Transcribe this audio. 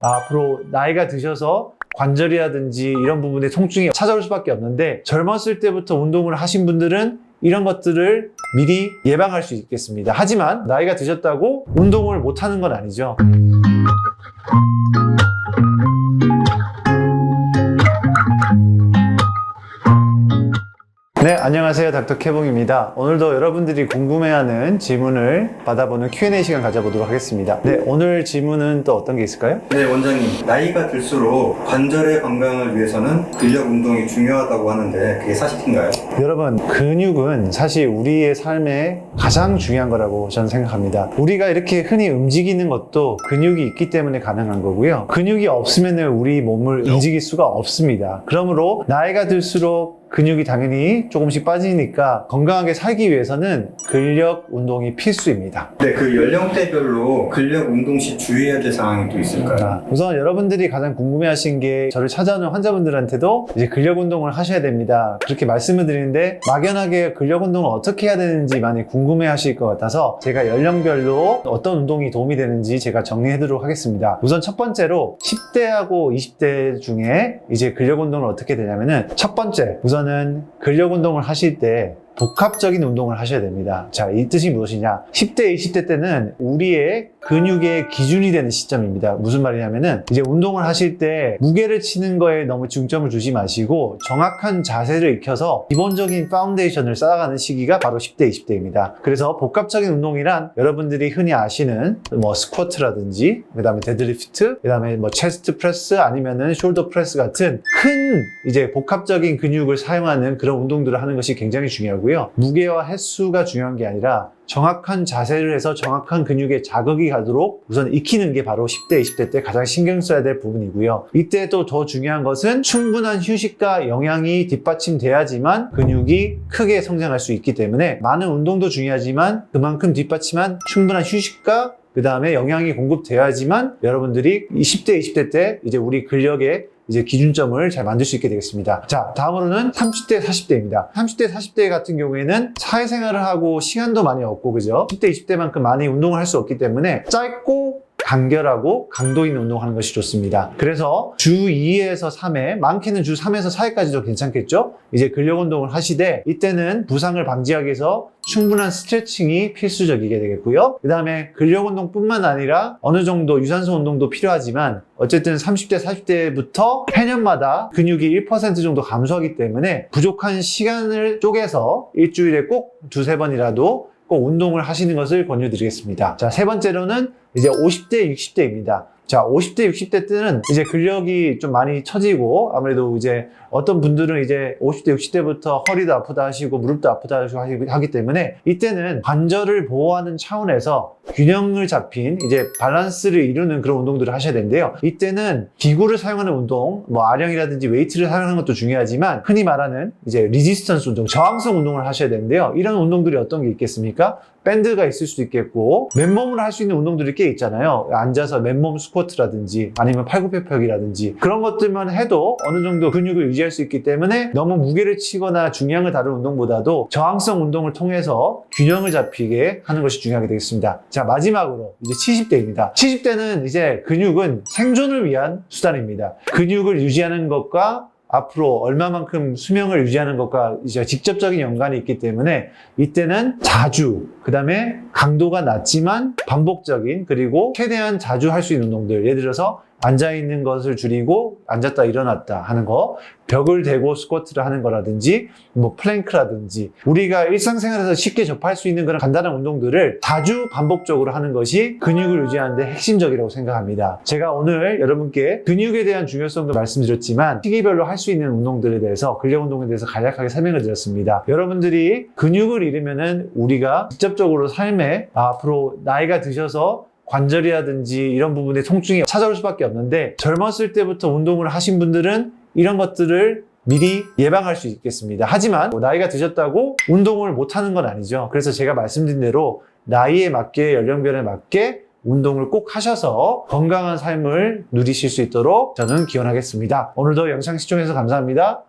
앞으로 나이가 드셔서 관절이라든지 이런 부분에 통증이 찾아올 수밖에 없는데, 젊었을 때부터 운동을 하신 분들은 이런 것들을 미리 예방할 수 있겠습니다. 하지만 나이가 드셨다고 운동을 못하는 건 아니죠. 네, 안녕하세요. 닥터 케봉입니다. 오늘도 여러분들이 궁금해하는 질문을 받아보는 Q&A 시간 가져보도록 하겠습니다. 네, 오늘 질문은 또 어떤 게 있을까요? 네, 원장님. 나이가 들수록 관절의 건강을 위해서는 근력 운동이 중요하다고 하는데 그게 사실인가요? 여러분, 근육은 사실 우리의 삶에 가장 중요한 거라고 저는 생각합니다. 우리가 이렇게 흔히 움직이는 것도 근육이 있기 때문에 가능한 거고요. 근육이 없으면 우리 몸을 움직일 수가 없습니다. 그러므로 나이가 들수록 근육이 당연히 조금씩 빠지니까 건강하게 살기 위해서는 근력 운동이 필수입니다. 네, 그 연령대별로 근력 운동 시 주의해야 될 사항이 또 있을까요? 우선 여러분들이 가장 궁금해하신 게, 저를 찾아오는 환자분들한테도 이제 근력 운동을 하셔야 됩니다, 그렇게 말씀을 드리는데, 막연하게 근력 운동을 어떻게 해야 되는지 많이 궁금해하실 것 같아서 제가 연령별로 어떤 운동이 도움이 되는지 제가 정리해드리도록 하겠습니다. 우선 첫 번째로 10대하고 20대 중에 이제 근력 운동을 어떻게 되냐면은, 첫 번째, 우선은 근력 운동을 하실 때 복합적인 운동을 하셔야 됩니다. 자, 이 뜻이 무엇이냐? 10대, 20대 때는 우리의 근육의 기준이 되는 시점입니다. 무슨 말이냐면은, 이제 운동을 하실 때 무게를 치는 거에 너무 중점을 두지 마시고 정확한 자세를 익혀서 기본적인 파운데이션을 쌓아가는 시기가 바로 10대, 20대입니다. 그래서 복합적인 운동이란 여러분들이 흔히 아시는 뭐 스쿼트라든지, 그 다음에 데드리프트, 그 다음에 뭐 체스트 프레스, 아니면은 숄더 프레스 같은 큰 이제 복합적인 근육을 사용하는 그런 운동들을 하는 것이 굉장히 중요하고요. 무게와 횟수가 중요한 게 아니라 정확한 자세를 해서 정확한 근육에 자극이 가도록 우선 익히는 게 바로 10대, 20대 때 가장 신경 써야 될 부분이고요. 이때 또 더 중요한 것은 충분한 휴식과 영양이 뒷받침돼야지만 근육이 크게 성장할 수 있기 때문에, 많은 운동도 중요하지만 그만큼 뒷받침한 충분한 휴식과 그 다음에 영양이 공급돼야지만 여러분들이 20대, 20대 때 이제 우리 근력의 이제 기준점을 잘 만들 수 있게 되겠습니다. 자, 다음으로는 30대, 40대입니다. 30대, 40대 같은 경우에는 사회생활을 하고 시간도 많이 없고, 그죠? 10대, 20대만큼 많이 운동을 할 수 없기 때문에 짧고 간결하고 강도 있는 운동을 하는 것이 좋습니다. 그래서 주 2에서 3회, 많게는 주 3에서 4회까지도 괜찮겠죠? 이제 근력 운동을 하시되, 이때는 부상을 방지하기 위해서 충분한 스트레칭이 필수적이게 되겠고요. 그 다음에 근력 운동뿐만 아니라 어느 정도 유산소 운동도 필요하지만, 어쨌든 30대, 40대부터 해년마다 근육이 1% 정도 감소하기 때문에 부족한 시간을 쪼개서 일주일에 꼭 두세 번이라도 꼭 운동을 하시는 것을 권유드리겠습니다. 자, 세 번째로는 이제 50대, 60대입니다. 자, 50대, 60대 때는 이제 근력이 좀 많이 처지고, 아무래도 이제 어떤 분들은 이제 50대, 60대부터 허리도 아프다 하시고 무릎도 아프다 하기 때문에, 이때는 관절을 보호하는 차원에서 균형을 잡힌 이제 밸런스를 이루는 그런 운동들을 하셔야 되는데요. 이때는 기구를 사용하는 운동, 뭐 아령이라든지 웨이트를 사용하는 것도 중요하지만, 흔히 말하는 이제 리지스턴스 운동, 저항성 운동을 하셔야 되는데요. 이런 운동들이 어떤 게 있겠습니까? 밴드가 있을 수도 있겠고, 맨몸으로 할 수 있는 운동들이 꽤 있잖아요. 앉아서 맨몸 스쿼트라든지 아니면 팔굽혀펴기라든지, 그런 것들만 해도 어느 정도 근육을 유지할 수 있기 때문에, 너무 무게를 치거나 중량을 다룬 운동보다도 저항성 운동을 통해서 균형을 잡히게 하는 것이 중요하게 되겠습니다. 자, 마지막으로 이제 70대입니다. 70대는 이제 근육은 생존을 위한 수단입니다. 근육을 유지하는 것과 앞으로 얼마만큼 수명을 유지하는 것과 이제 직접적인 연관이 있기 때문에, 이때는 자주, 그 다음에 강도가 낮지만 반복적인, 그리고 최대한 자주 할 수 있는 운동들, 예를 들어서 앉아있는 것을 줄이고 앉았다 일어났다 하는 거, 벽을 대고 스쿼트를 하는 거라든지, 뭐 플랭크라든지, 우리가 일상생활에서 쉽게 접할 수 있는 그런 간단한 운동들을 자주 반복적으로 하는 것이 근육을 유지하는 데 핵심적이라고 생각합니다. 제가 오늘 여러분께 근육에 대한 중요성도 말씀드렸지만, 시기별로 할 수 있는 운동들에 대해서, 근력 운동에 대해서 간략하게 설명을 드렸습니다. 여러분들이 근육을 잃으면은 우리가 직접적으로 삶에 앞으로 나이가 드셔서 관절이라든지 이런 부분에 통증이 찾아올 수밖에 없는데, 젊었을 때부터 운동을 하신 분들은 이런 것들을 미리 예방할 수 있겠습니다. 하지만 나이가 드셨다고 운동을 못하는 건 아니죠. 그래서 제가 말씀드린 대로 나이에 맞게, 연령별에 맞게 운동을 꼭 하셔서 건강한 삶을 누리실 수 있도록 저는 기원하겠습니다. 오늘도 영상 시청해주셔서 감사합니다.